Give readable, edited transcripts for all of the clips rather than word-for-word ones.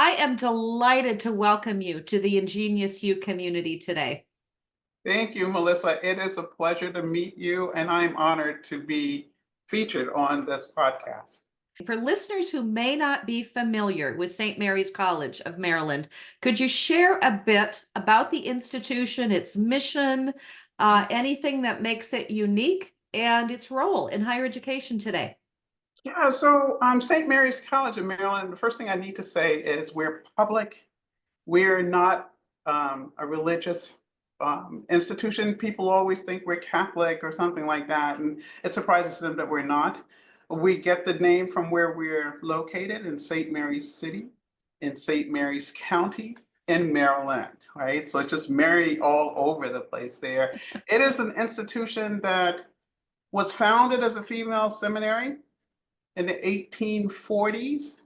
I am delighted to welcome you to the IngeniousU community today. Thank you, Melissa. It is a pleasure to meet you, and I'm honored to be featured on this podcast. For listeners who may not be familiar with St. Mary's College of Maryland, could you share a bit about the institution, its mission, anything that makes it unique, and its role in higher education today? Yeah, so St. Mary's College of Maryland, the first thing I need to say is we're public. We're not a religious institution. People always think we're Catholic or something like that, and it surprises them that we're not. We get the name from where we're located in St. Mary's City, in St. Mary's County, in Maryland, right? So it's just Mary all over the place there. It is an institution that was founded as a female seminary in the 1840s.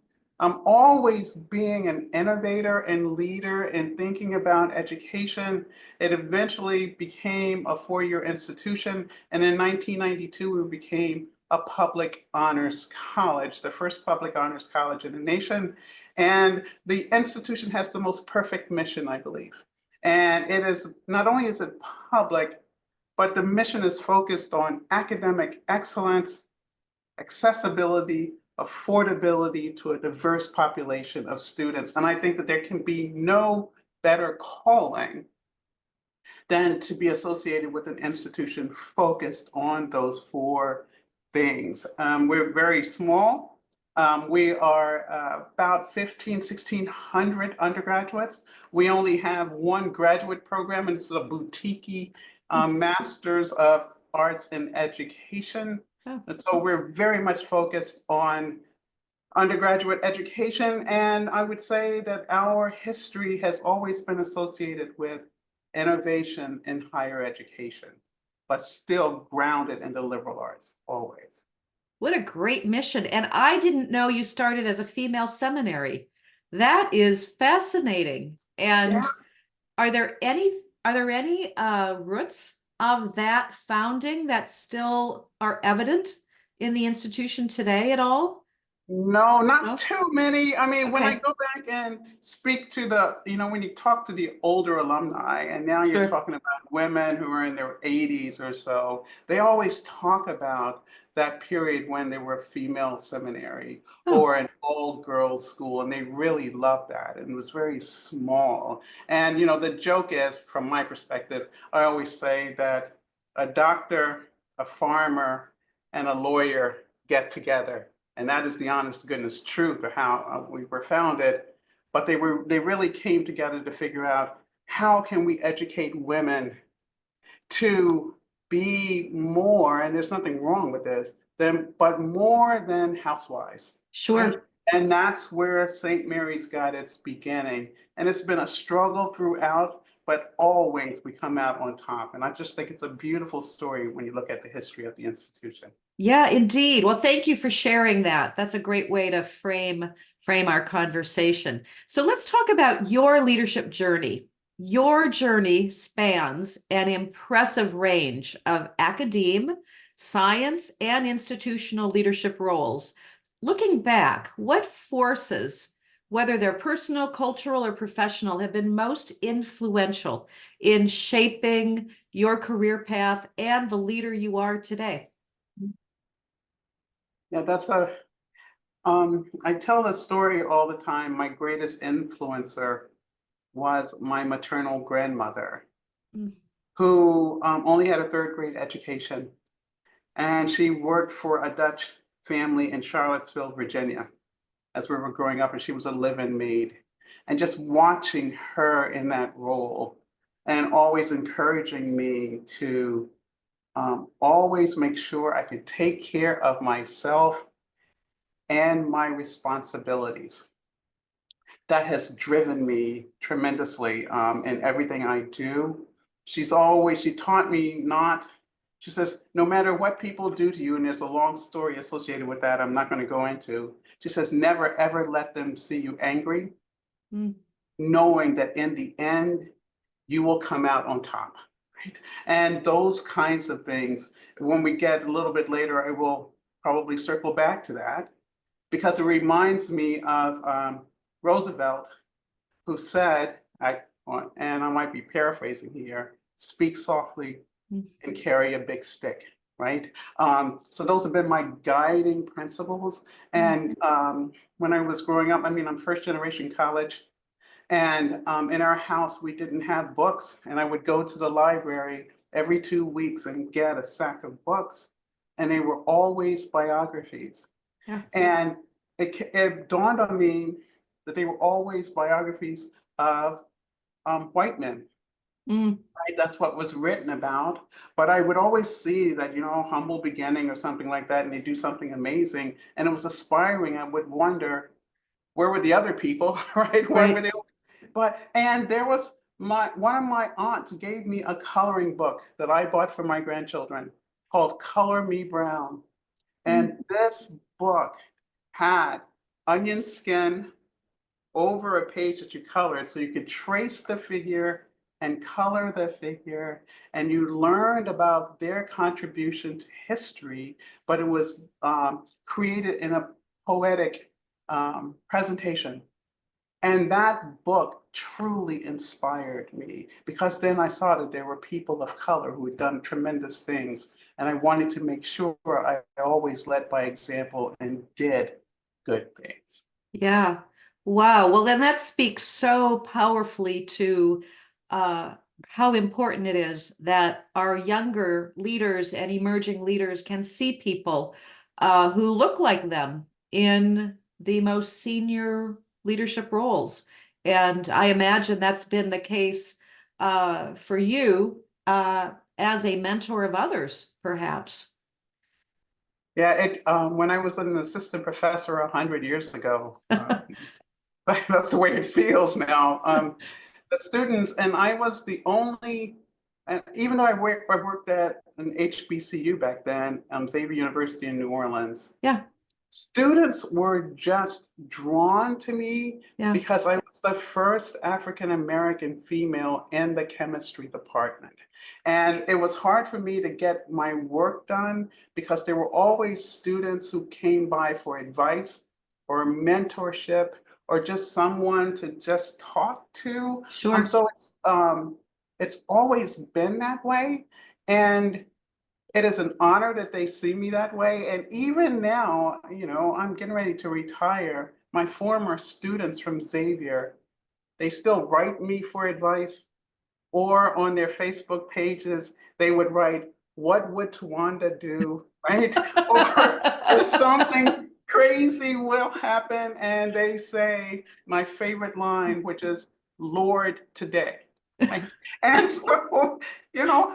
Always being an innovator and leader and thinking about education. It eventually became a four-year institution, and in 1992, we became a public honors college, the first public honors college in the nation. And the institution has the most perfect mission, I believe. And it is, not only is it public, but the mission is focused on academic excellence, accessibility, affordability to a diverse population of students. And I think that there can be no better calling than to be associated with an institution focused on those four things. We're very small. We are about 1,600 undergraduates. We only have one graduate program, and it's a boutique Master's of Arts in Education. Oh. And so we're very much focused on undergraduate education. And I would say that our history has always been associated with innovation in higher education, but still grounded in the liberal arts, always. What a great mission. And I didn't know you started as a female seminary. That is fascinating. And Yeah. are there any roots of that founding that still are evident in the institution today at all? No, not No? too many. I mean, when I Okay. go back and speak to when you talk to the older alumni, and now you're Sure. talking about women who are in their 80s or so, they always talk about that period when they were female seminary Oh, or an all girls school, and they really loved that. And it was very small. And, the joke is, from my perspective, I always say that a doctor, a farmer, and a lawyer get together. And that is the honest to goodness truth of how we were founded. But they really came together to figure out how can we educate women to be more, and there's nothing wrong with this, but more than housewives, right? sure. And that's where St. Mary's got its beginning. And it's been a struggle throughout, but always we come out on top. And I just think it's a beautiful story when you look at the history of the institution. Yeah, indeed. Well, thank you for sharing that. That's a great way to frame our conversation. So let's talk about your leadership journey. Your journey spans an impressive range of academe, science, and institutional leadership roles. Looking back, what forces, whether they're personal, cultural, or professional, have been most influential in shaping your career path and the leader you are today? Yeah, I tell this story all the time. My greatest influencer was my maternal grandmother, Mm. who only had a third grade education. And she worked for a Dutch family in Charlottesville, Virginia, as we were growing up, and she was a live-in maid. And just watching her in that role and always encouraging me to always make sure I could take care of myself and my responsibilities. That has driven me tremendously in everything I do. She taught me not, she says, no matter what people do to you, and there's a long story associated with that I'm not going to go into. She says, never ever let them see you angry, Mm. knowing that in the end, you will come out on top. Right? And those kinds of things, when we get a little bit later, I will probably circle back to that because it reminds me of Roosevelt, who said, and I might be paraphrasing here, speak softly and carry a big stick, right? So those have been my guiding principles. And when I was growing up, I mean, I'm first generation college, and in our house, we didn't have books, and I would go to the library every 2 weeks and get a stack of books, and they were always biographies. Yeah. And it dawned on me that they were always biographies of white men. Mm. Right? That's what was written about. But I would always see that, humble beginning or something like that, and they do something amazing. And it was aspiring. I would wonder, where were the other people, right? Where were Right. they? And there was one of my aunts gave me a coloring book that I bought for my grandchildren called Color Me Brown. Mm. And this book had onion skin over a page that you colored, so you could trace the figure and color the figure, and you learned about their contribution to history, but it was created in a poetic presentation. And that book truly inspired me, because then I saw that there were people of color who had done tremendous things. And I wanted to make sure I always led by example and did good things. Yeah. Wow. Well, then that speaks so powerfully to uh, how important it is that our younger leaders and emerging leaders can see people who look like them in the most senior leadership roles. And I imagine that's been the case for you as a mentor of others, perhaps. Yeah, when I was an assistant professor 100 years ago, that's the way it feels now. The students, and I was the only, and even though I worked at an HBCU back then, Xavier University in New Orleans, Yeah. students were just drawn to me Yeah. because I was the first African American female in the chemistry department. And it was hard for me to get my work done because there were always students who came by for advice or mentorship or just someone to just talk to. Sure. So it's always been that way. And it is an honor that they see me that way. And even now, I'm getting ready to retire. My former students from Xavier, they still write me for advice, or on their Facebook pages, they would write, "What would Tuajuanda do?" Right? Or something crazy will happen. And they say my favorite line, which is, "Lord, today." Right? And so,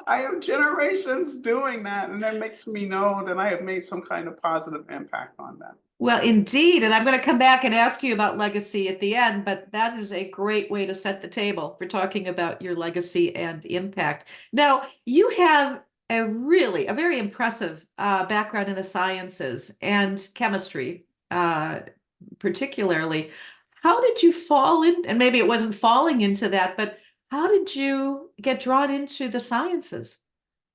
I have generations doing that, and that makes me know that I have made some kind of positive impact on them. Well, indeed. And I'm going to come back and ask you about legacy at the end, but that is a great way to set the table for talking about your legacy and impact. Now, you have a very impressive background in the sciences and chemistry, particularly. How did you fall in? And maybe it wasn't falling into that, but how did you get drawn into the sciences?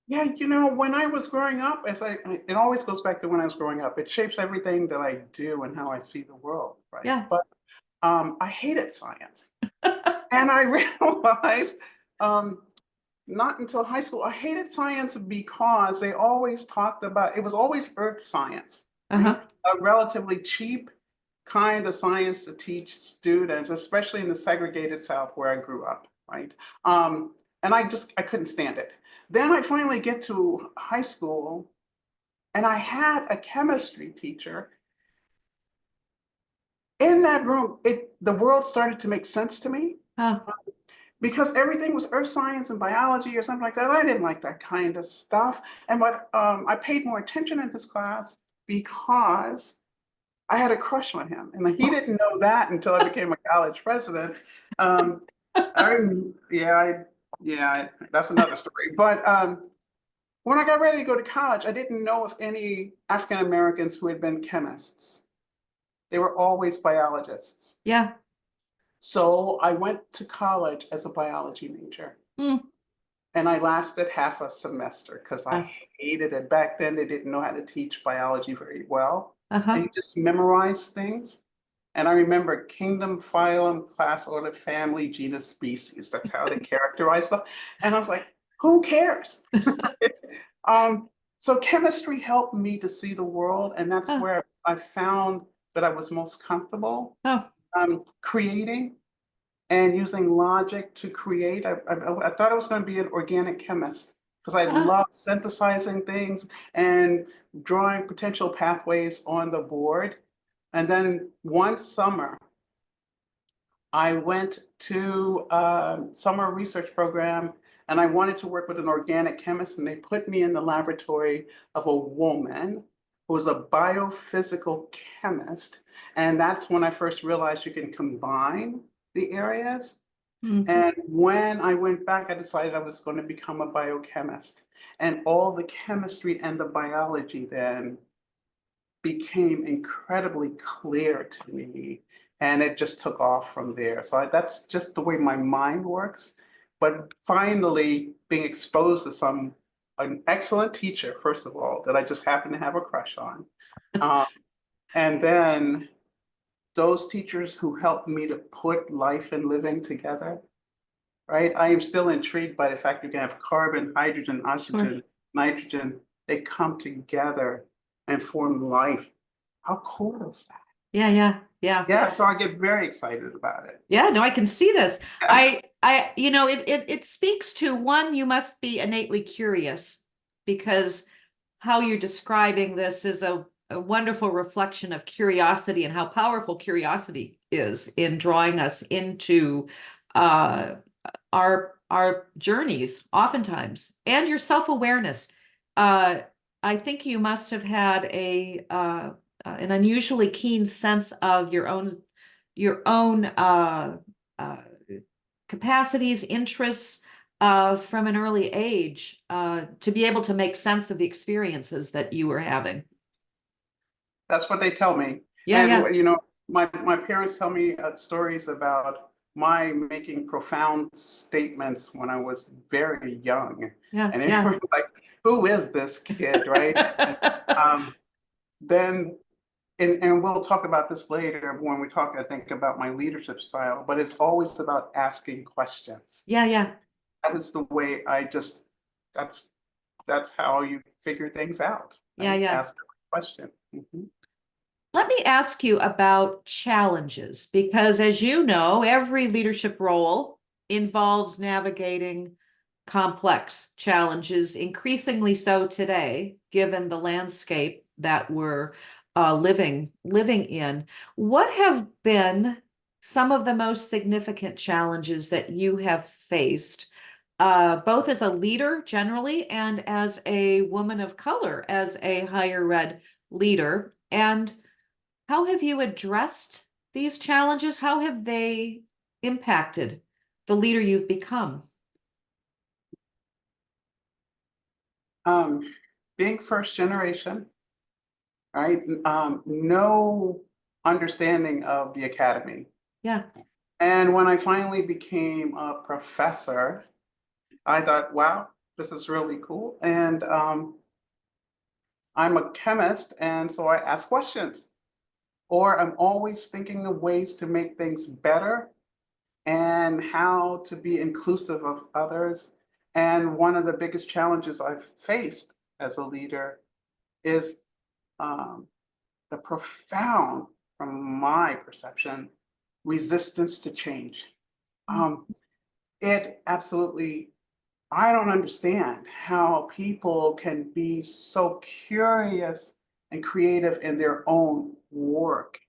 Yeah, when I was growing up, it always goes back to when I was growing up. It shapes everything that I do and how I see the world, right? Yeah. But I hated science. And I realized not until high school, I hated science because they always talked about, it was always earth science, right? Uh-huh. A relatively cheap kind of science to teach students, especially in the segregated South where I grew up, right? And I couldn't stand it. Then I finally get to high school, and I had a chemistry teacher. In that room, the world started to make sense to me, Oh, because everything was earth science and biology or something like that. I didn't like that kind of stuff. But I paid more attention in this class because I had a crush on him, and he didn't know that until I became a college president. Um, I, yeah, that's another story. But when I got ready to go to college, I didn't know of any African Americans who had been chemists. They were always biologists. yeah. So I went to college as a biology major, Mm. and I lasted half a semester because I hated it. Back then, they didn't know how to teach biology very well. And Uh-huh. you just memorize things. And I remember kingdom, phylum, class, order, family, genus, species. That's how they characterize stuff. And I was like, who cares? Um, so chemistry helped me to see the world, and that's Oh, where I found that I was most comfortable oh, creating and using logic to create. I thought I was going to be an organic chemist because I uh, love synthesizing things and drawing potential pathways on the board. And then one summer, I went to a summer research program and I wanted to work with an organic chemist, and they put me in the laboratory of a woman who was a biophysical chemist. And that's when I first realized you can combine the areas. mhm. And when I went back, I decided I was going to become a biochemist. And all the chemistry and the biology then became incredibly clear to me. And it just took off from there. So that's just the way my mind works. But finally, being exposed to an excellent teacher, first of all, that I just happened to have a crush on. Um, and then those teachers who helped me to put life and living together, right? I am still intrigued by the fact you can have carbon, hydrogen, Sure. oxygen, nitrogen. They come together and form life. How cool is that? Yeah, yeah, yeah. Yeah, so I get very excited about it. Yeah, no, I can see this. Yeah. It speaks to one, you must be innately curious because how you're describing this is a wonderful reflection of curiosity and how powerful curiosity is in drawing us into uh, our journeys oftentimes, and your self-awareness. Uh, I think you must have had an unusually keen sense of your own uh, capacities, interests from an early age to be able to make sense of the experiences that you were having. That's what they tell me. Yeah, And, yeah, my parents tell me stories about my making profound statements when I was very young. yeah, And they yeah. were like, who is this kid, right? And, um, then and we'll talk about this later when we talk, I think, about my leadership style, but it's always about asking questions. Yeah, yeah, That is the way that's that's how you figure things out, yeah, right? yeah. Ask the question. Mhm. Let me ask you about challenges, because as you know, every leadership role involves navigating complex challenges, increasingly so today, given the landscape that we're living in. What have been some of the most significant challenges that you have faced, both as a leader generally and as a woman of color, as a higher ed leader? And how have you addressed these challenges? How have they impacted the leader you've become? Um, Being first generation, right? No understanding of the academy. Yeah. And when I finally became a professor, I thought, wow, this is really cool. And I'm a chemist, and so I ask questions, or I'm always thinking of ways to make things better and how to be inclusive of others. And one of the biggest challenges I've faced as a leader is um, the profound, from my perception, resistance to change. Um, it absolutely, I don't understand how people can be so curious and creative in their own work.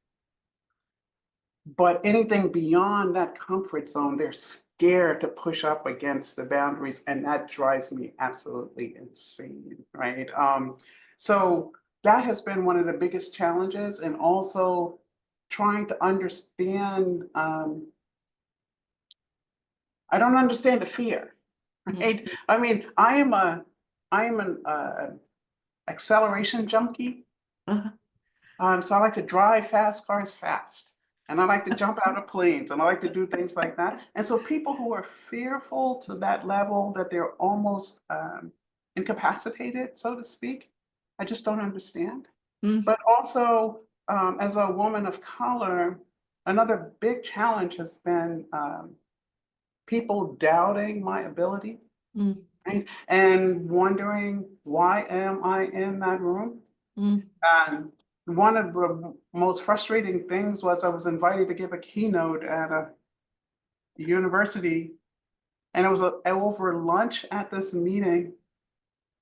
But anything beyond that comfort zone, they're scared to push up against the boundaries, and that drives me absolutely insane, right? So that has been one of the biggest challenges, and also trying to understand. I don't understand the fear, right? Mhm. I mean, I am an acceleration junkie. Uh-huh. So I like to drive fast cars fast. And I like to jump out of planes and I like to do things like that. And so people who are fearful to that level that they're almost incapacitated, so to speak, I just don't understand. Mm. But also, as a woman of color, Another big challenge has been people doubting my ability, Mm, right? And wondering, why am I in that room? mm, And one of the most frustrating things was I was invited to give a keynote at a university, and it was over lunch at this meeting.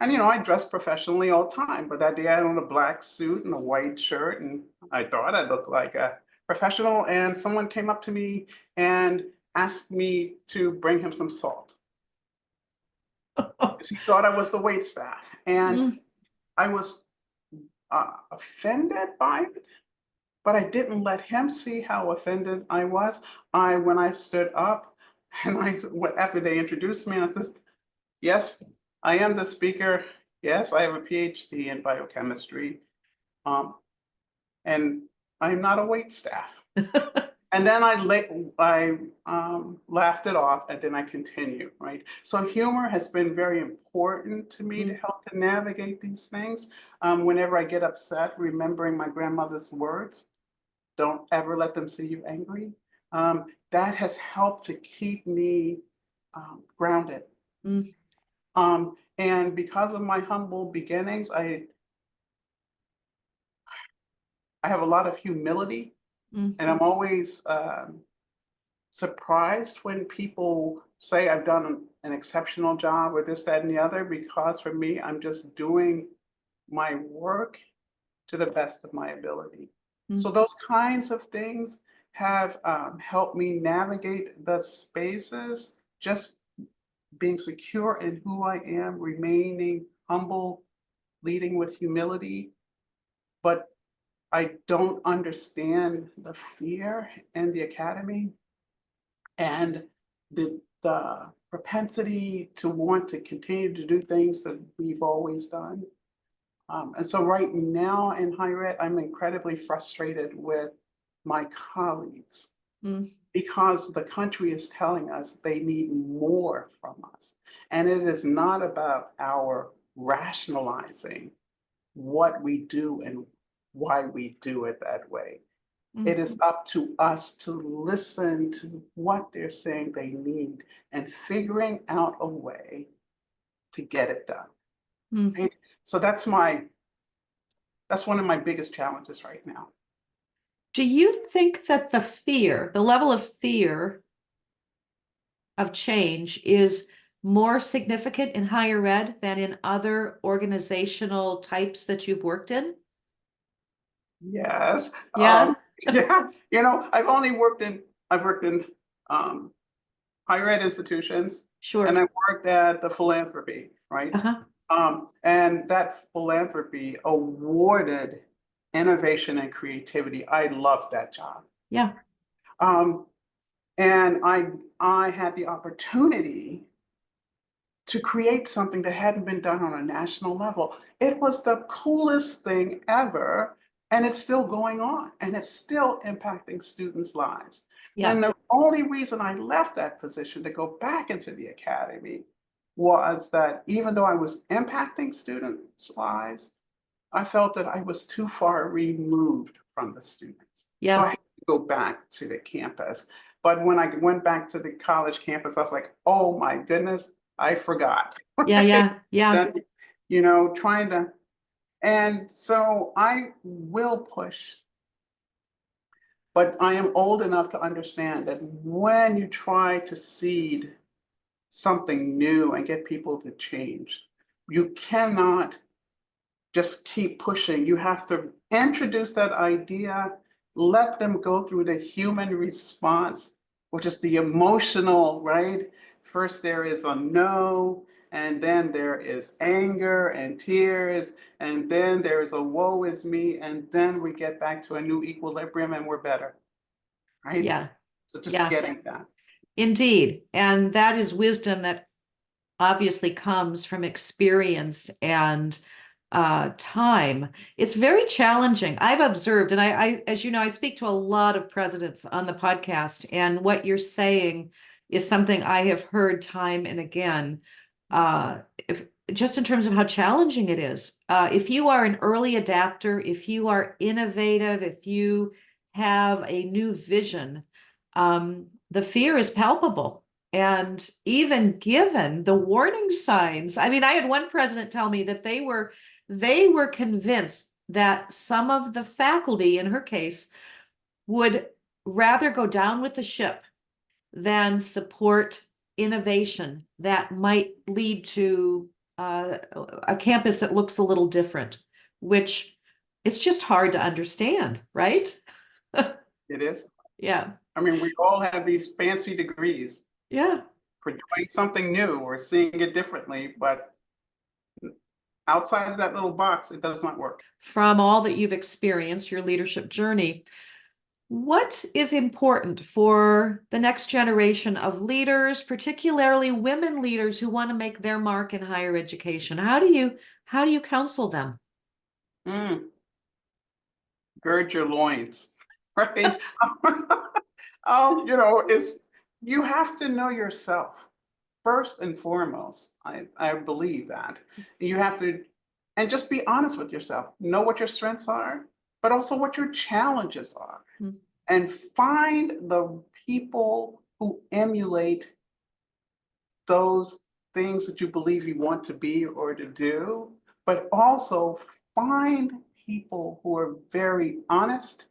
And I dress professionally all the time, but that day I had on a black suit and a white shirt, and I thought I looked like a professional. And someone came up to me and asked me to bring him some salt because he thought I was the wait staff. And mm, I was offended by it, but I didn't let him see how offended I was. When I stood up and after they introduced me, and I said, yes, I am the speaker. Yes, I have a PhD in biochemistry. Um, and I'm not a wait staff. And then I laughed it off, and then I continued, right? So humor has been very important to me to mm, help to navigate these things. Whenever I get upset, remembering my grandmother's words, don't ever let them see you angry. That has helped to keep me grounded. mm, And because of my humble beginnings, I have a lot of humility, mm, and I'm always surprised when people say I've done an exceptional job or this, that, and the other, because for me, I'm just doing my work to the best of my ability. So mm. those kinds of things have helped me navigate the spaces, just being secure in who I am, remaining humble, leading with humility. But I don't understand the fear in the academy and the propensity to want to continue to do things that we've always done. And so right now in higher ed, I'm incredibly frustrated with my colleagues Mm. because the country is telling us they need more from us. And it is not about our rationalizing what we do and why we do it that way. It Mm, is up to us to listen to what they're saying they need and figuring out a way to get it done. mm. Right? So that's one of my biggest challenges right now. Do you think that the level of fear of change is more significant in higher ed than in other organizational types that you've worked in? Yes. Yeah, Yeah. I've worked in um, higher ed institutions, and sure. I worked at the philanthropy, right? Uh-huh. And that philanthropy awarded innovation and creativity. I loved that job. Yeah. Um, and I had the opportunity to create something that hadn't been done on a national level. It was the coolest thing ever, and it's still going on, and it's still impacting students' lives. Yeah. And the only reason I left that position to go back into the academy was that even though I was impacting students' lives, I felt that I was too far removed from the students. So I Yeah. had to go back to the campus. But when I went back to the college campus, I was like, oh my goodness, I forgot. Yeah. Yeah. Yeah. Then, trying to, and so I will push, but I am old enough to understand that when you try to seed something new and get people to change, you cannot just keep pushing. You have to introduce that idea, let them go through the human response, which is the emotional, right? First, there is a no, and then there is anger and tears, and then there is a woe is me, and then we get back to a new equilibrium and we're better, right? Yeah. So just Yeah. getting that. Indeed. And that is wisdom that obviously comes from experience and time. It's very challenging. I've observed, and as you know, I speak to a lot of presidents on the podcast, and what you're saying is something I have heard time and again. If just in terms of how challenging it is, if you are an early adapter, if you are innovative, if you have a new vision, the fear is palpable. And even given the warning signs, I mean, I had one president tell me that they were convinced that some of the faculty, in her case, would rather go down with the ship than support innovation that might lead to a campus that looks a little different, which it's just hard to understand, right? It is. Yeah. I mean, we all have these fancy degrees Yeah. for doing something new or seeing it differently, but outside of that little box, it does not work. From all that you've experienced, your leadership journey, what is important for the next generation of leaders, particularly women leaders who want to make their mark in higher education? How do you counsel them? Gird your loins, right? It's you have to know yourself first and foremost. I believe that you have to, and just be honest with yourself. Know what your strengths are, but also what your challenges are, and find the people who emulate those things that you believe you want to be or to do, but also find people who are very honest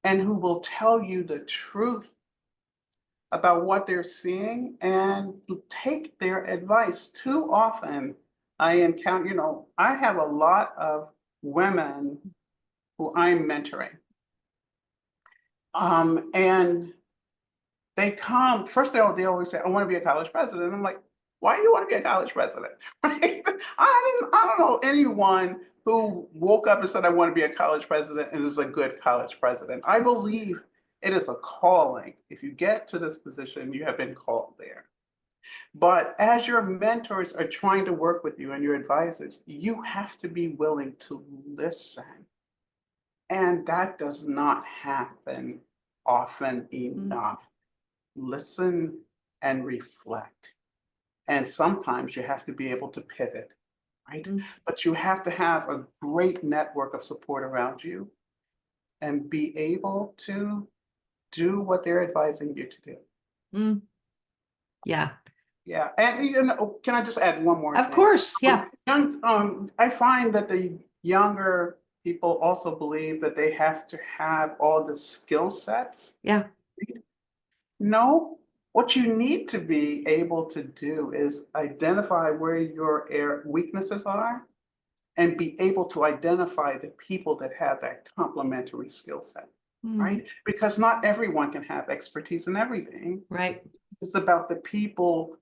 and who will tell you the truth about what they're seeing and take their advice. Too often, I encounter, I have a lot of women who I'm mentoring. And they come, first they always say, I want to be a college president. I'm like, why do you want to be a college president? Right? I don't know anyone who woke up and said, I want to be a college president and is a good college president. I believe it is a calling. If you get to this position, you have been called there. But as your mentors are trying to work with you and your advisors, you have to be willing to listen. And that does not happen often enough. Listen and reflect. And sometimes you have to be able to pivot, right? But you have to have a great network of support around you and be able to do what they're advising you to do. Yeah. Yeah. And can I just add one more thing? Of course. Yeah. I find that the younger people also believe that they have to have all the skill sets. Yeah. No, what you need to be able to do is identify where your weaknesses are and be able to identify the people that have that complementary skill set, right? Because not everyone can have expertise in everything. Right. It's about the people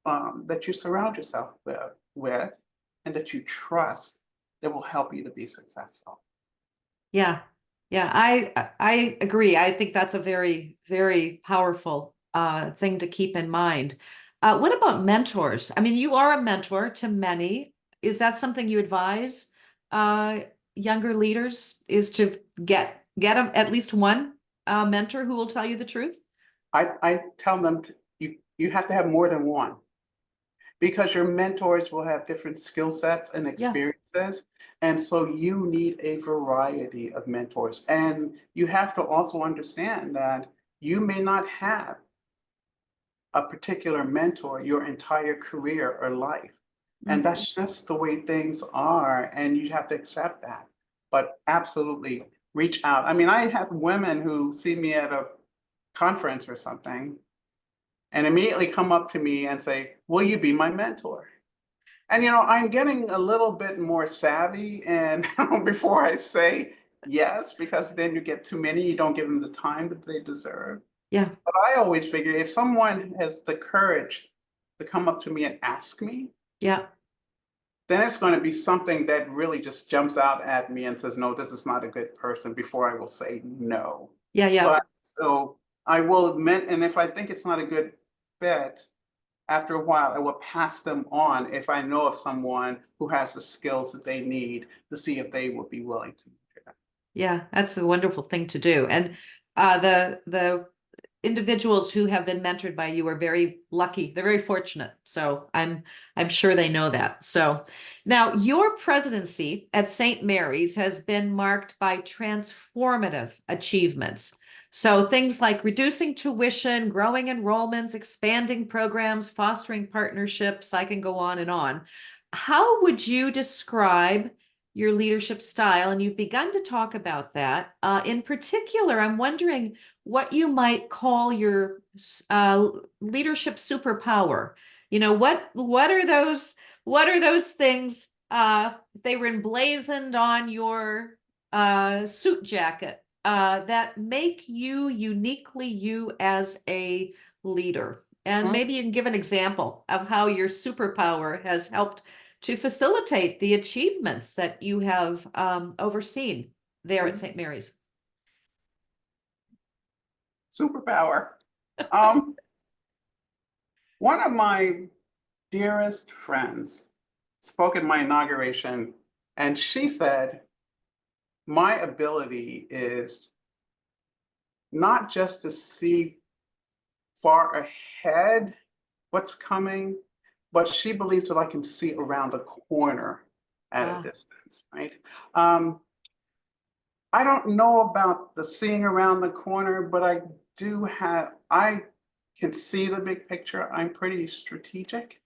that you surround yourself with and that you trust that will help you to be successful. Yeah. Yeah, I agree. I think that's a very, very powerful thing to keep in mind. What about mentors? I mean, you are a mentor to many. Is that something you advise younger leaders, is to get them at least one mentor who will tell you the truth? I tell them you have to have more than one, because your mentors will have different skill sets and experiences. And so you need a variety of mentors. And you have to also understand that you may not have a particular mentor your entire career or life. And that's just the way things are. And you have to accept that. But absolutely reach out. I mean, I have women who see me at a conference or something and immediately come up to me and say, will you be my mentor? And I'm getting a little bit more savvy, and before I say yes, because then you get too many, you don't give them the time that they deserve. Yeah. But I always figure if someone has the courage to come up to me and ask me, Yeah. then it's going to be something that really just jumps out at me and says, no, this is not a good person, before I will say no. Yeah. Yeah. But so I will admit, and if I think it's not a good fit, after a while, I will pass them on if I know of someone who has the skills that they need, to see if they would be willing to do that. Yeah, that's a wonderful thing to do. And the individuals who have been mentored by you are very lucky. They're very fortunate. So I'm sure they know that. So now your presidency at St. Mary's has been marked by transformative achievements. So things like reducing tuition, growing enrollments, expanding programs, fostering partnerships, I can go on and on. How would you describe your leadership style? And you've begun to talk about that. In particular, I'm wondering what you might call your leadership superpower. You know, what are those things they were emblazoned on your suit jacket that make you uniquely you as a leader? And maybe you can give an example of how your superpower has helped to facilitate the achievements that you have overseen there at St. Mary's. Superpower. One of my dearest friends spoke at my inauguration, and she said, my ability is not just to see far ahead what's coming, but she believes that I can see around the corner at a distance, right? I don't know about the seeing around the corner, but I can see the big picture. I'm pretty strategic.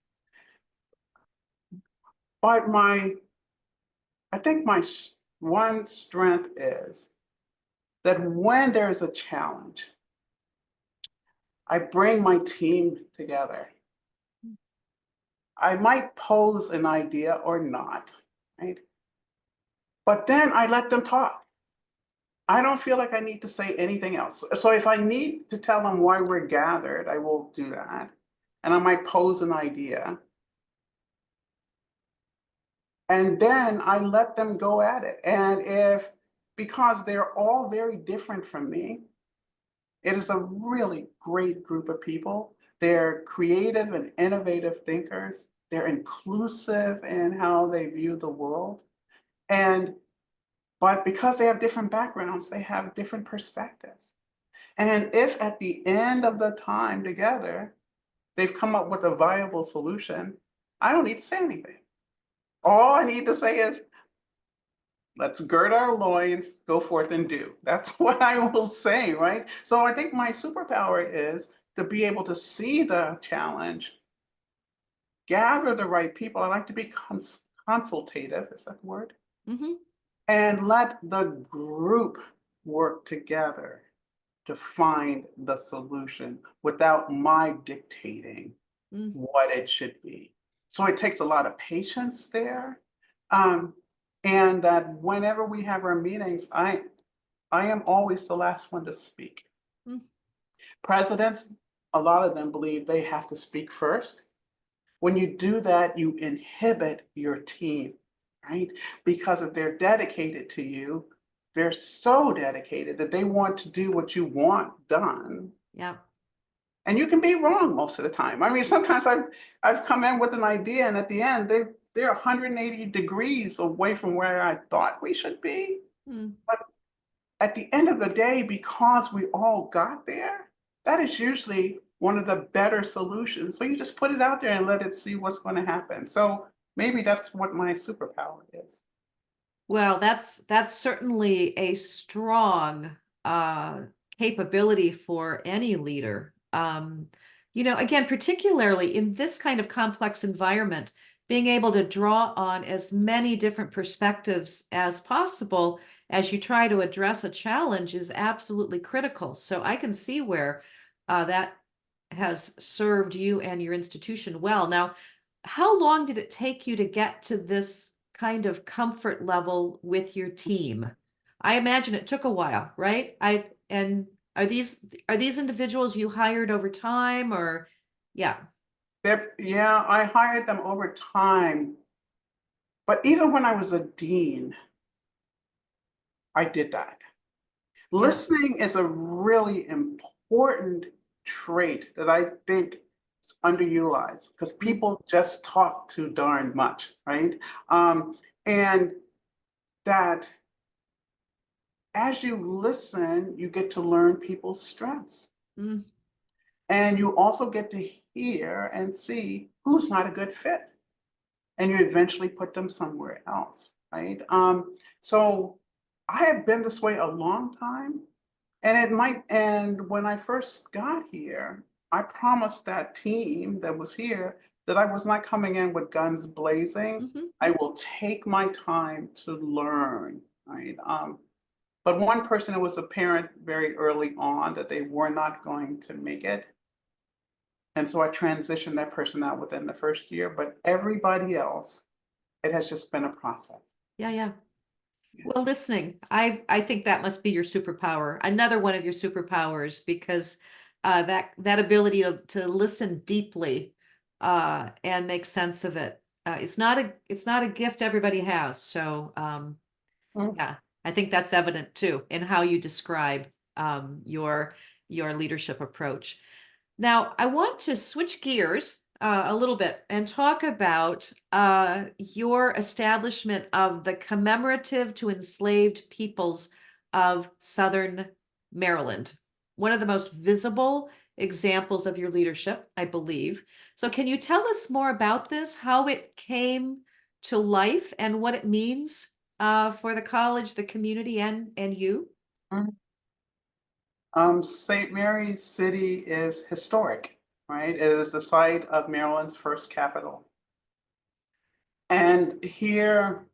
But I think my one strength is that when there's a challenge, I bring my team together. I might pose an idea or not, right? But then I let them talk. I don't feel like I need to say anything else. So if I need to tell them why we're gathered, I will do that. And I might pose an idea. And then I let them go at it. And because they're all very different from me, it is a really great group of people. They're creative and innovative thinkers. They're inclusive in how they view the world. But because they have different backgrounds, they have different perspectives. And if at the end of the time together, they've come up with a viable solution, I don't need to say anything. All I need to say is, let's gird our loins, go forth and do. That's what I will say, right? So I think my superpower is to be able to see the challenge, gather the right people. I like to be consultative, is that the word? Mm-hmm. And let the group work together to find the solution without my dictating what it should be. So it takes a lot of patience there. And that whenever we have our meetings, I am always the last one to speak. Presidents, a lot of them believe they have to speak first. When you do that, you inhibit your team, right? Because if they're dedicated to you, they're so dedicated that they want to do what you want done. Yeah. And you can be wrong most of the time. I mean, sometimes I've come in with an idea, and at the end, they're 180 degrees away from where I thought we should be. But at the end of the day, because we all got there, that is usually one of the better solutions. So you just put it out there and let it see what's going to happen. So maybe that's what my superpower is. Well, that's certainly a strong capability for any leader. You know, again, particularly in this kind of complex environment, being able to draw on as many different perspectives as possible as you try to address a challenge is absolutely critical. So I can see where that has served you and your institution well. Now, how long did it take you to get to this kind of comfort level with your team? I imagine it took a while, right? And are these individuals you hired over time, or yeah? Yeah, I hired them over time. But even when I was a dean, I did that. Listening is a really important trait that I think is underutilized because people just talk too darn much, right? And that as you listen, you get to learn people's strengths. Mm. And you also get to hear and see who's not a good fit. And you eventually put them somewhere else, right? So I have been this way a long time. And when I first got here, I promised that team that was here that I was not coming in with guns blazing. Mhm. I will take my time to learn, right? But one person, it was apparent very early on that they were not going to make it. And so I transitioned that person out within the first year, but everybody else, it has just been a process. Yeah, yeah. Yeah. Well, listening, I think that must be your superpower. Another one of your superpowers, because that ability to listen deeply and make sense of it. It's not a gift everybody has. So Mm. yeah, I think that's evident too in how you describe your leadership approach. Now, I want to switch gears a little bit and talk about your establishment of the Commemorative to Enslaved Peoples of Southern Maryland, one of the most visible examples of your leadership, I believe. So, can you tell us more about this, how it came to life, and what it means for the college, the community, and you? Mm. St. Mary's City is historic, right? It is the site of Maryland's first capital. And here,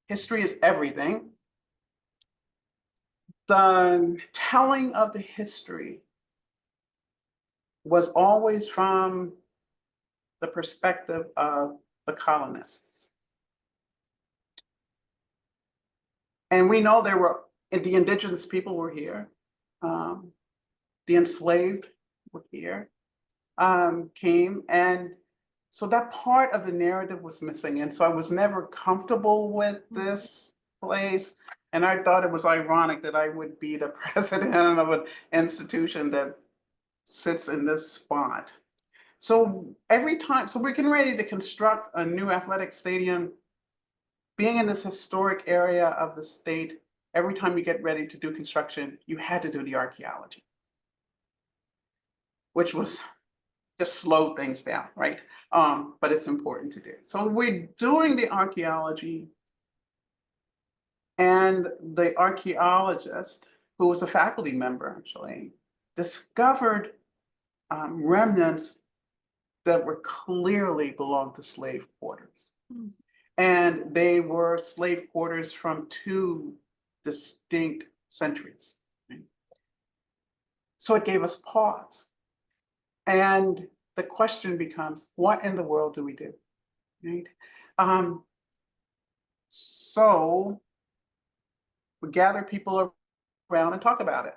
history is everything. The telling of the history was always from the perspective of the colonists. And we know the indigenous people were here, um, the enslaved were here, came. And so that part of the narrative was missing. And so I was never comfortable with this place. And I thought it was ironic that I would be the president of an institution that sits in this spot. So so we're getting ready to construct a new athletic stadium. Being in this historic area of the state, every time you get ready to do construction, you had to do the archaeology, which was just slowed things down, right? But it's important to do. So we're doing the archaeology, and the archaeologist, who was a faculty member actually, discovered remnants that were clearly belonged to slave quarters. Mm. And they were slave quarters from two distinct centuries. So it gave us pause. And the question becomes, what in the world do we do? Right? Um, so we gather people around and talk about it.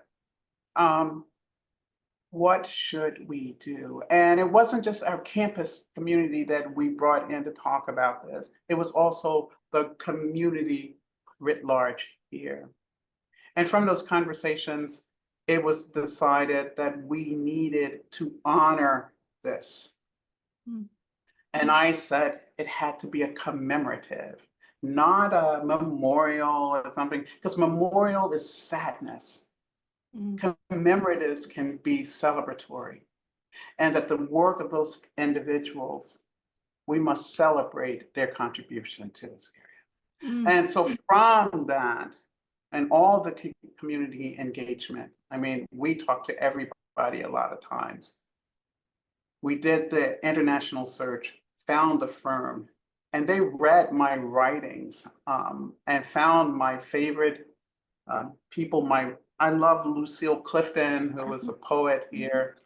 Um, what should we do? And it wasn't just our campus community that we brought in to talk about this. It was also the community writ large here. And from those conversations, it was decided that we needed to honor this. Mm. And I said it had to be a commemorative, not a memorial or something, because memorial is sadness. Mm. Commemoratives can be celebratory, and that the work of those individuals, we must celebrate their contribution to this area. Mm. And so from that, and all the community engagement, I mean, we talk to everybody a lot of times. We did the international search, found a firm, and they read my writings and found my favorite people. I love Lucille Clifton, who was a poet here.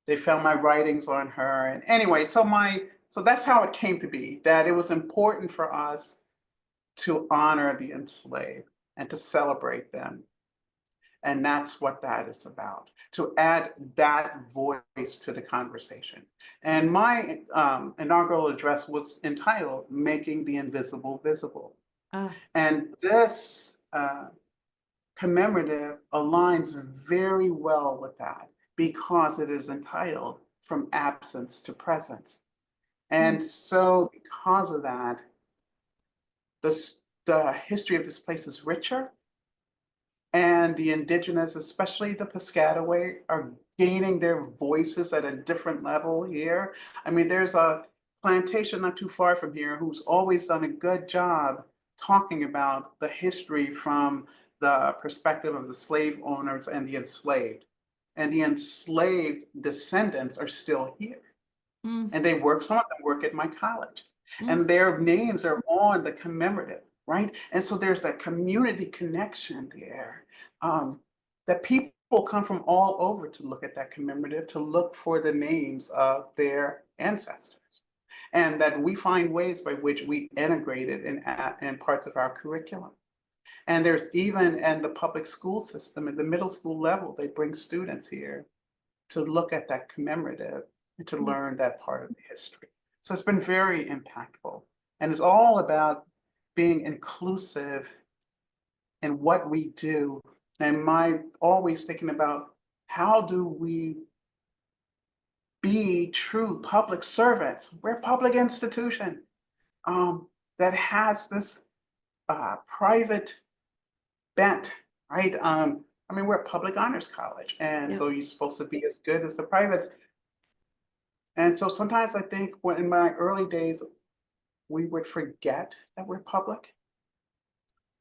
They found my writings on her, and anyway, so that's how it came to be. That it was important for us to honor the enslaved and to celebrate them. And that's what that is about, to add that voice to the conversation. And my inaugural address was entitled Making the Invisible Visible. Ah. And this commemorative aligns very well with that because it is entitled From Absence to Presence. Mm. And so because of that, the history of this place is richer. And the indigenous, especially the Piscataway, are gaining their voices at a different level here. I mean, there's a plantation not too far from here who's always done a good job talking about the history from the perspective of the slave owners and the enslaved. And the enslaved descendants are still here. Mm, And they work, some of them work at my college. mm, And their names are on the commemorative, right? And so there's that community connection there, that people come from all over to look at that commemorative, to look for the names of their ancestors. And that we find ways by which we integrate it in parts of our curriculum. And there's even in the public school system, at the middle school level, they bring students here to look at that commemorative and to mm, learn that part of the history. So it's been very impactful. And it's all about being inclusive in what we do. And my always thinking about how do we be true public servants? We're a public institution that has this private bent, right? I mean, we're a public honors college, and yeah. so you're supposed to be as good as the privates. And so sometimes I think when in my early days, we would forget that we're public,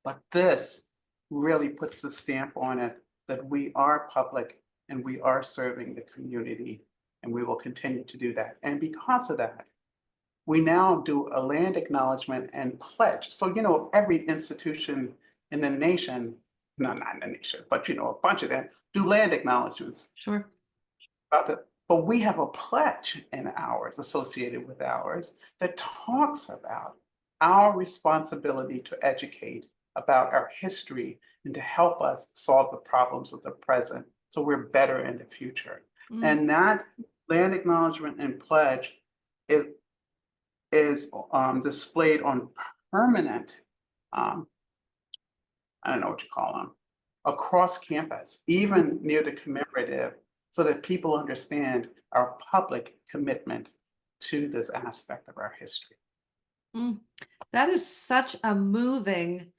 but this really puts the stamp on it that we are public and we are serving the community, and we will continue to do that. And because of that, we now do a land acknowledgement and pledge. So, you know, every institution in the nation, no, not in the nation, but you know, a bunch of them do land acknowledgements Sure. about the, but we have a pledge in ours associated with ours that talks about our responsibility to educate about our history and to help us solve the problems of the present so we're better in the future. Mm, And that land acknowledgement and pledge is, is displayed on permanent, um, I don't know what you call them, across campus, mm, even near the commemorative, so that people understand our public commitment to this aspect of our history. mm. That is such a moving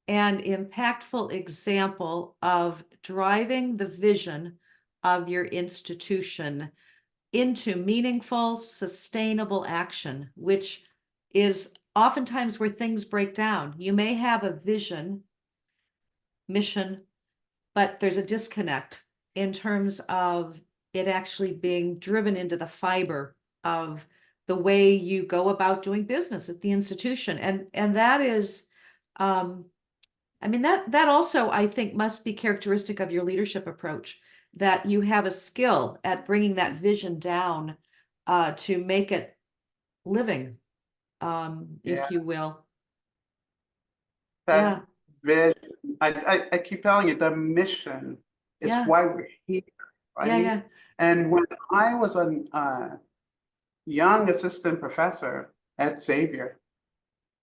and impactful example of driving the vision of your institution into meaningful, sustainable action, which is oftentimes where things break down. You may have a vision, mission, but there's a disconnect in terms of it actually being driven into the fiber of the way you go about doing business at the institution. And that is, I mean, that also, I think, must be characteristic of your leadership approach, that you have a skill at bringing that vision down to make it living, Yeah, if you will. that Yeah, vision, I keep telling you, the mission is yeah, why we're here, yeah, right? yeah. And when I was a young assistant professor at Xavier,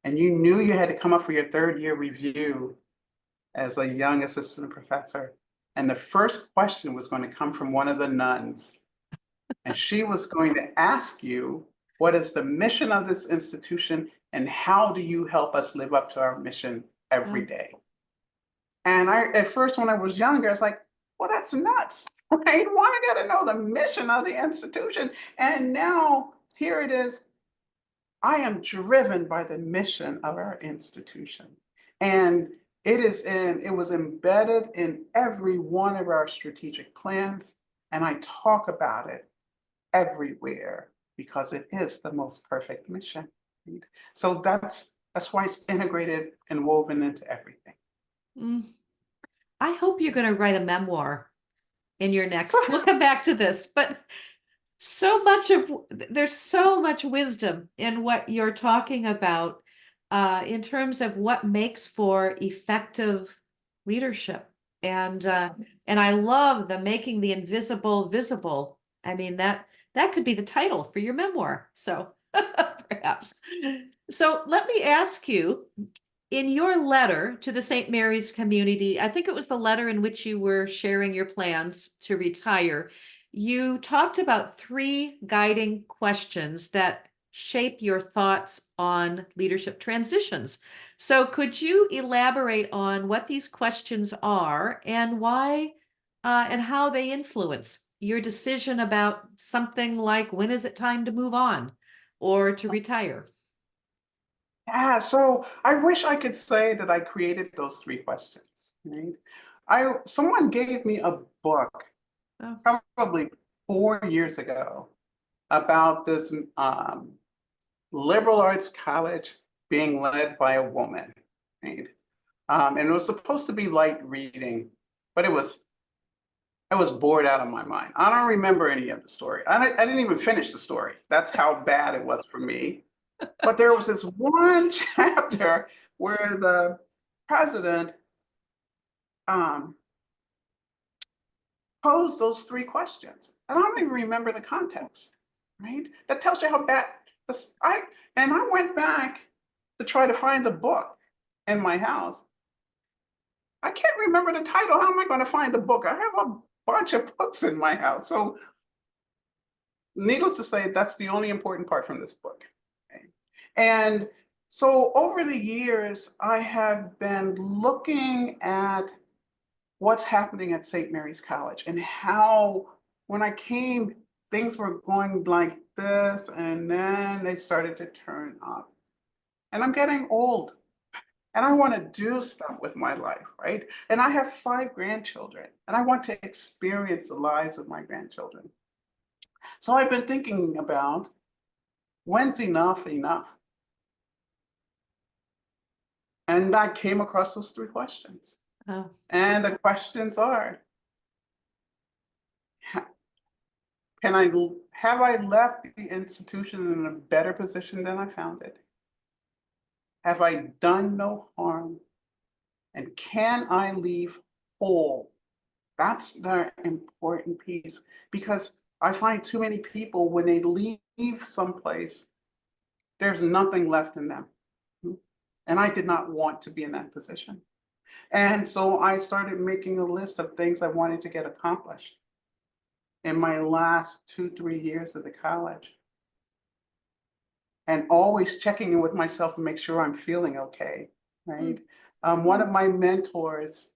and you knew you had to come up for your third year review as a young assistant professor, and the first question was going to come from one of the nuns. And she was going to ask you, what is the mission of this institution and how do you help us live up to our mission every Wow. day? And I, at first, when I was younger, I was like, well, that's nuts, right? Why I gotta know the mission of the institution? And now here it is. I am driven by the mission of our institution. And it was embedded in every one of our strategic plans. And I talk about it everywhere because it is the most perfect mission. Right? So that's why it's integrated and woven into everything. Mm. I hope you're going to write a memoir in your So next. We'll come back to this, but there's so much wisdom in what you're talking about in terms of what makes for effective leadership. And I love the making the invisible visible. I mean, that could be the title for your memoir. So perhaps. So let me ask you, in your letter to the St. Mary's community, I think it was the letter in which you were sharing your plans to retire, you talked about three guiding questions that shape your thoughts on leadership transitions. So could you elaborate on what these questions are and why and how they influence your decision about something like when is it time to move on or to retire? Yeah, so I wish I could say that I created those three questions, right? Someone gave me a book Oh, probably 4 years ago about this liberal arts college being led by a woman, right? And it was supposed to be light reading, but I was bored out of my mind. I don't remember any of the story. I didn't even finish the story. That's how bad it was for me. But there was this one chapter where the president um, posed those three questions. And I don't even remember the context, right? That tells you how bad this, and I went back to try to find the book in my house. I can't remember the title. How am I going to find the book? I have a bunch of books in my house. So needless to say, that's the only important part from this book. Okay? And so over the years, I have been looking at what's happening at St. Mary's College and how, when I came, things were going like this, and then they started to turn up. And I'm getting old, and I want to do stuff with my life, right? And I have 5 grandchildren, and I want to experience the lives of my grandchildren. So I've been thinking about, when's enough enough? And I came across those three questions. oh, And the questions are, can I, have I left the institution in a better position than I found it? Have I done no harm? And can I leave whole? That's the important piece, because I find too many people, when they leave someplace, there's nothing left in them. And I did not want to be in that position. And so I started making a list of things I wanted to get accomplished in my last 2, 3 years of the college. And always checking in with myself to make sure I'm feeling okay, right? One of my mentors,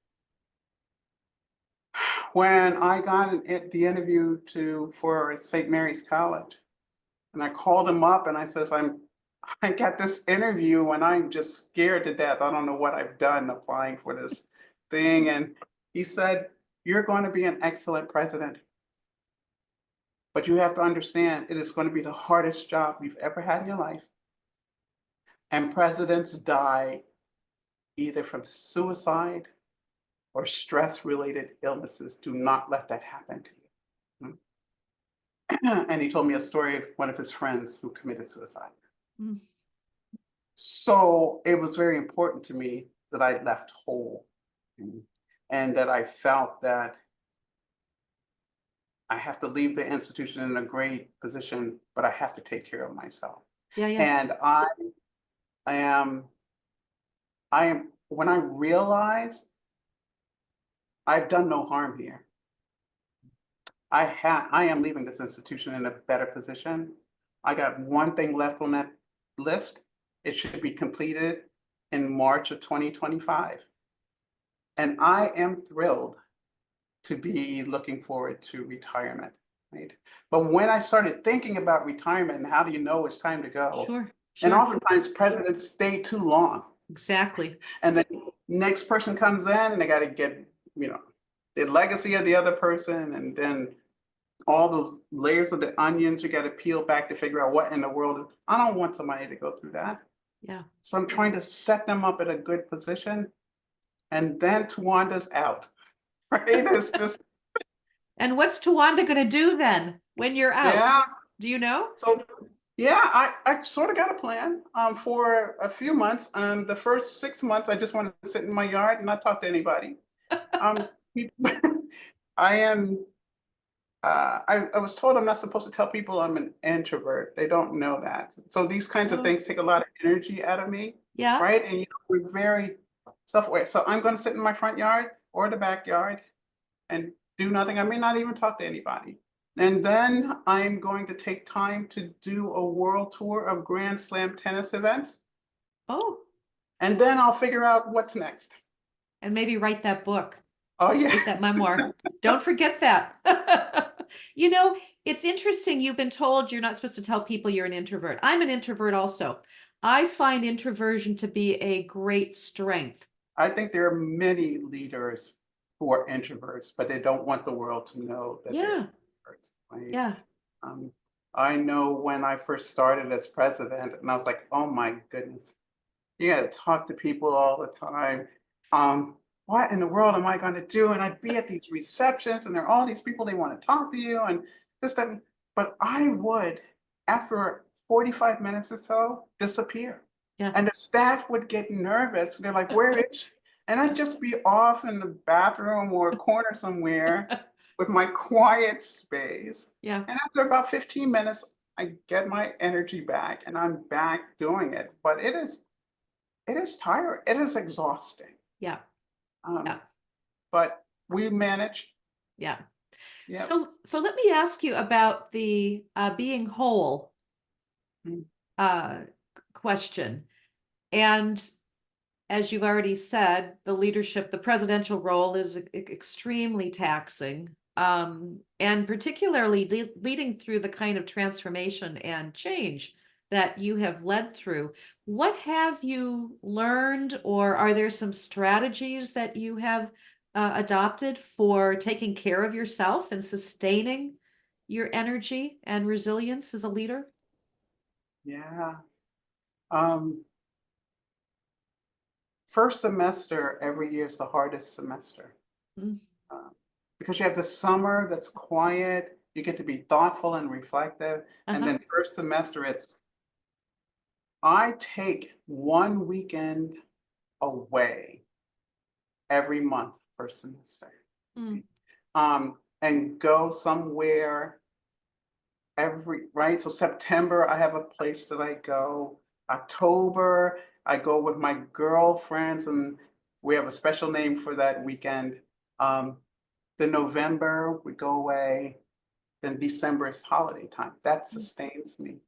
when I got the interview for St. Mary's College, and I called him up and I says, I got this interview and I'm just scared to death. I don't know what I've done applying for this thing. And he said, you're going to be an excellent president, but you have to understand it is going to be the hardest job you've ever had in your life. And presidents die either from suicide or stress-related illnesses. Do not let that happen to you. And he told me a story of one of his friends who committed suicide. mm, So it was very important to me that I left whole, and that I felt that I have to leave the institution in a great position, but I have to take care of myself. yeah, yeah. And I am, when I realized I've done no harm here, I am leaving this institution in a better position. I got one thing left on that list. It should be completed in March of 2025. And I am thrilled to be looking forward to retirement, right? But when I started thinking about retirement and how do you know it's time to go? Sure, And sure. oftentimes presidents stay too long. Exactly. And the next person comes in and they got to get, the legacy of the other person, and then all those layers of the onions you got to peel back to figure out what in the world is. I don't want somebody to go through that. Yeah. So I'm trying to set them up at a good position, and then Tuajuanda's out, right? It's just, And what's Tawanda going to do then when you're out? yeah. Do you know? So yeah, I sort of got a plan for a few months. The first 6 months, I just wanted to sit in my yard and not talk to anybody. Um, I am. I was told I'm not supposed to tell people I'm an introvert. They don't know that. So these kinds of Oh, things take a lot of energy out of me, yeah. right? And we're very self-aware. So I'm going to sit in my front yard or the backyard and do nothing. I may not even talk to anybody. And then I'm going to take time to do a world tour of Grand Slam tennis events. Oh, And then I'll figure out what's next. and maybe write that book. Oh, yeah. Write that memoir. Don't forget that. You know, it's interesting. You've been told you're not supposed to tell people you're an introvert. I'm an introvert also. I find introversion to be a great strength. I think there are many leaders who are introverts, but they don't want the world to know that they're Yeah, introverts. Right? yeah, Um, I know when I first started as president, and I was like, oh my goodness, you got to talk to people all the time. What in the world am I going to do? And I'd be at these receptions, and there are all these people they want to talk to you, and this, that. But I would, after 45 minutes or so, disappear. yeah. And the staff would get nervous. They're like, where is she? And I'd just be off in the bathroom or a corner somewhere with my quiet space. Yeah, And after about 15 minutes, I get my energy back and I'm back doing it. But it is tiring. It is exhausting. yeah, yeah, Um, but we manage. yeah. Yep. So let me ask you about the being whole Mm. uh, question. And as you've already said, the leadership, the presidential role is extremely taxing, and particularly leading through the kind of transformation and change that you have led through. What have you learned, or are there some strategies that you have adopted for taking care of yourself and sustaining your energy and resilience as a leader? Yeah. Um, First semester every year is the hardest semester. Mm. uh, because you have the summer that's quiet, you get to be thoughtful and reflective. And Uh-huh. then first semester, I take one weekend away every month first semester. Mm. And go somewhere right? So September, I have a place that I go. October, I go with my girlfriends and we have a special name for that weekend. Um, the November, we go away. Then December is holiday time. That Mm. sustains me.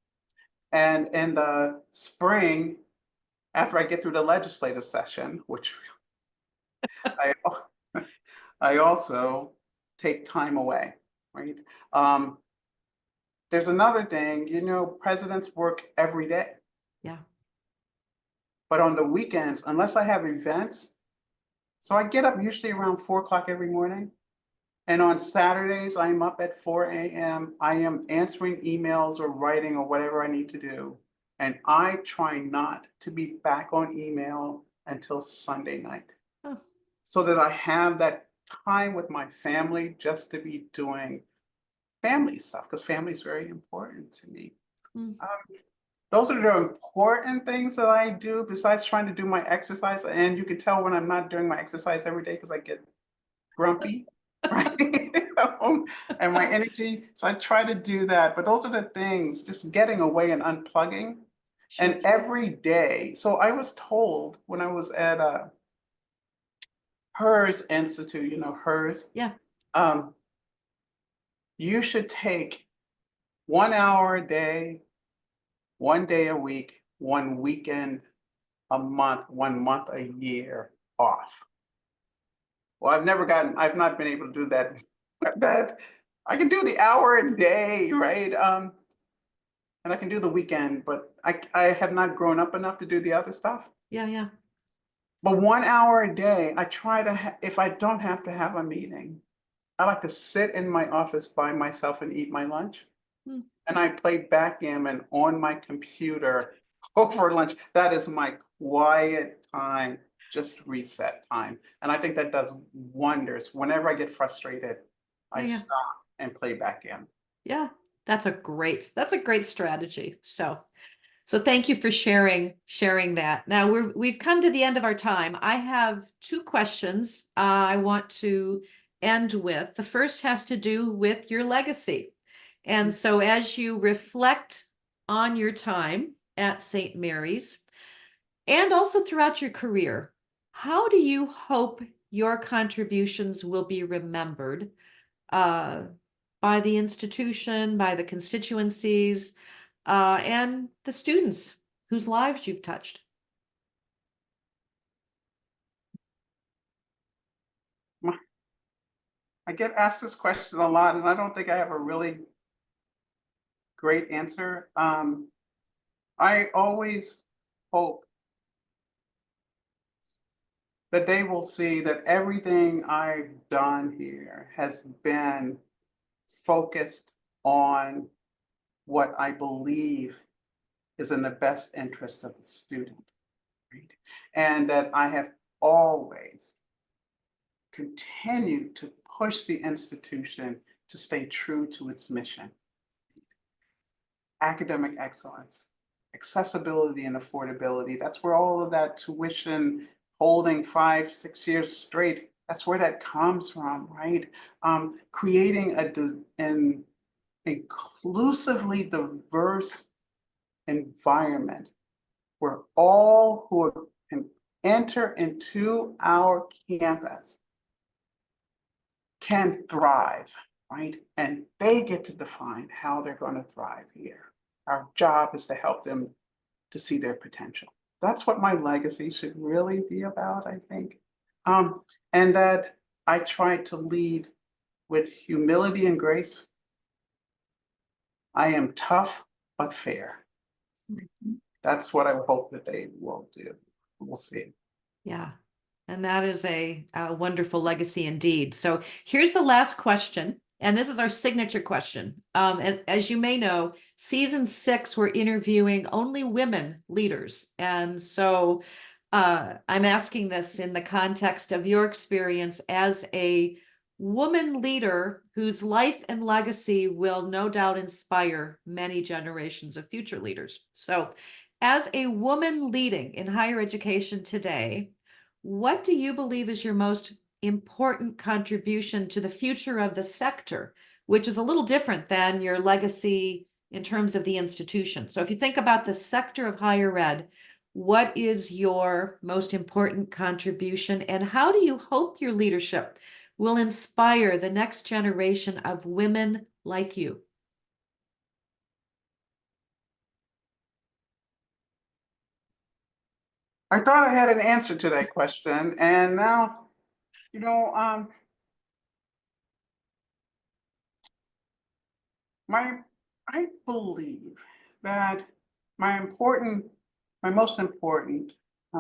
And in the spring, after I get through the legislative session, which I I also take time away, right? Um, there's another thing, presidents work every day, Yeah. but on the weekends, unless I have events, so I get up usually around 4 o'clock every morning. And on Saturdays, I'm up at 4 a.m. I am answering emails or writing or whatever I need to do. And I try not to be back on email until Sunday night Oh. so that I have that time with my family just to be doing family stuff because family is very important to me. Mm. Um, those are the important things that I do besides trying to do my exercise. And you can tell when I'm not doing my exercise every day because I get grumpy, right? And my energy. So I try to do that. But those are the things, just getting away and unplugging. Sure. And every day. So I was told when I was at HERS Institute, HERS, Yeah. um, you should take 1 hour a day, 1 day a week, one weekend a month, 1 month a year off. Well, I've not been able to do that. That I can do the hour a day, right? And I can do the weekend, but I have not grown up enough to do the other stuff. Yeah. Yeah. But 1 hour a day, I try to, if I don't have to have a meeting, I like to sit in my office by myself and eat my lunch. Mm. And I play backgammon on my computer over lunch. That is my quiet time, just reset time. And I think that does wonders. Whenever I get frustrated, I Yeah. Yeah. stop and play backgammon. Yeah. That's a great strategy. So thank you for sharing that. Now we've come to the end of our time. I have two questions I want to end with. The first has to do with your legacy. And so as you reflect on your time at St. Mary's and also throughout your career, how do you hope your contributions will be remembered? Uh, by the institution, by the constituencies, and the students whose lives you've touched? I get asked this question a lot, and I don't think I have a really great answer. I always hope that they will see that everything I've done here has been focused on what I believe is in the best interest of the student, right? And that I have always continued to push the institution to stay true to its mission. Academic excellence, accessibility and affordability. That's where all of that tuition holding 5, 6 years straight, that's where that comes from, right? Creating an inclusively diverse environment where all who can enter into our campus can thrive, right? And they get to define how they're going to thrive here. Our job is to help them to see their potential. That's what my legacy should really be about, I think. And that I try to lead with humility and grace. I am tough but fair. That's what I hope that they will do. We'll see. Yeah. And that is a wonderful legacy indeed. So here's the last question. And this is our signature question. And as you may know, season 6, we're interviewing only women leaders. And so I'm asking this in the context of your experience as a woman leader whose life and legacy will no doubt inspire many generations of future leaders. So as a woman leading in higher education today, what do you believe is your most important contribution to the future of the sector, which is a little different than your legacy in terms of the institution? So if you think about the sector of higher ed, what is your most important contribution, and how do you hope your leadership will inspire the next generation of women like you? I thought I had an answer to that question, and now, you know, I believe that my most important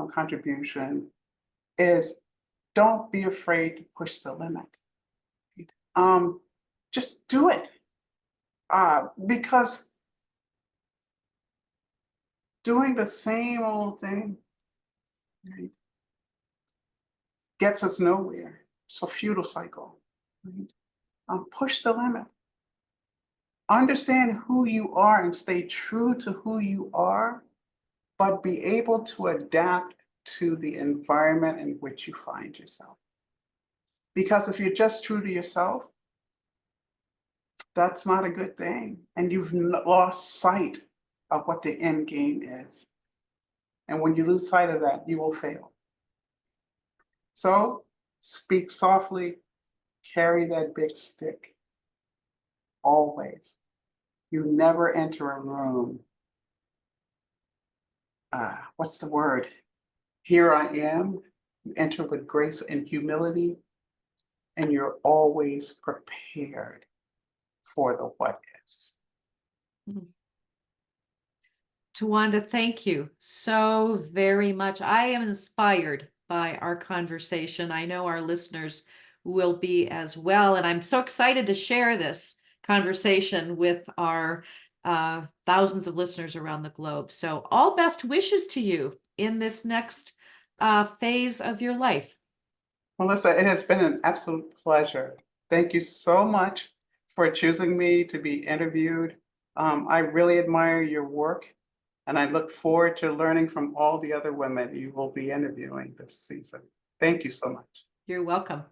contribution is don't be afraid to push the limit. Just do it, because doing the same old thing, right, gets us nowhere. It's a futile cycle. Right? Push the limit. Understand who you are and stay true to who you are, but be able to adapt to the environment in which you find yourself. Because if you're just true to yourself, that's not a good thing. And you've lost sight of what the end game is. And when you lose sight of that, you will fail. So speak softly, carry that big stick. Always. You never enter a room. What's the word? Here I am. You enter with grace and humility, and you're always prepared for the what ifs. Tuajuanda, thank you so very much. I am inspired by our conversation. I know our listeners will be as well. And I'm so excited to share this conversation with our thousands of listeners around the globe. So all best wishes to you in this next phase of your life. Melissa, it has been an absolute pleasure. Thank you so much for choosing me to be interviewed. I really admire your work, and I look forward to learning from all the other women you will be interviewing this season. Thank you so much. You're welcome.